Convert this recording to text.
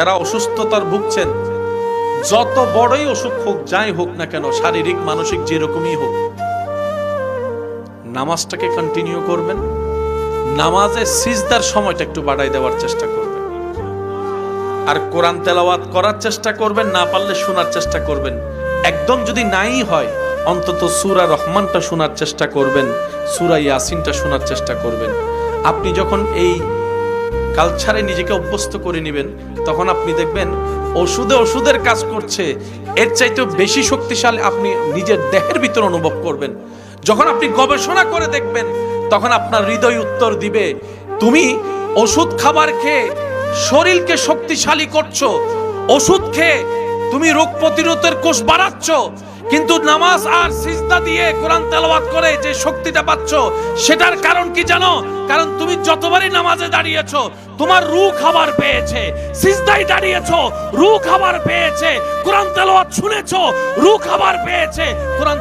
যারা অসুস্থতার ভুগছেন, যত বড়ই অসুখ হোক, যাই হোক না কেন, শারীরিক মানসিক যেরকমই হোক, নামাজটাকে কন্টিনিউ করবেন। নামাজে সিজদার সময়টা একটু বাড়াই দেওয়ার চেষ্টা করবেন, আর কোরআন তেলাওয়াত করার চেষ্টা করবেন, না পারলে শোনার চেষ্টা করবেন। একদম যদি নাই হয়, অন্তত সূরা রহমানটা শোনার চেষ্টা করবেন, সূরা ইয়াসিনটা শোনার চেষ্টা করবেন। আপনি যখন এই কালচারে নিজেকে অভ্যস্ত করে নেবেন, তখন আপনি দেখবেন ওষুধের কাজ করছে, এর চাইতে বেশি শক্তিশালী আপনি নিজের দেহের ভিতর অনুভব করবেন। যখন আপনি গবেষণা করে দেখবেন, তখন আপনার হৃদয় উত্তর দিবে, তুমি ওষুধ খাবার খেয়ে শরীরকে শক্তিশালী করছো, ওষুধ খেয়ে তুমি রোগ প্রতিরোধের কোষ বাড়াচ্ছ, কিন্তু নামাজ আর সিজদা দিয়ে কোরআন তেলাওয়াত করে যে শক্তিটা পাচ্ছ, সেটার কারণ কি জানো? কারণ তুমি যতবারই নামাজে দাঁড়িয়েছো, তোমার রূহ খাবার পেয়েছে। সিজদায় দাঁড়িয়েছো, রূহ খাবার পেয়েছে। কোরআন তেলাওয়াত শুনেছো, রূহ খাবার পেয়েছে। কোরআন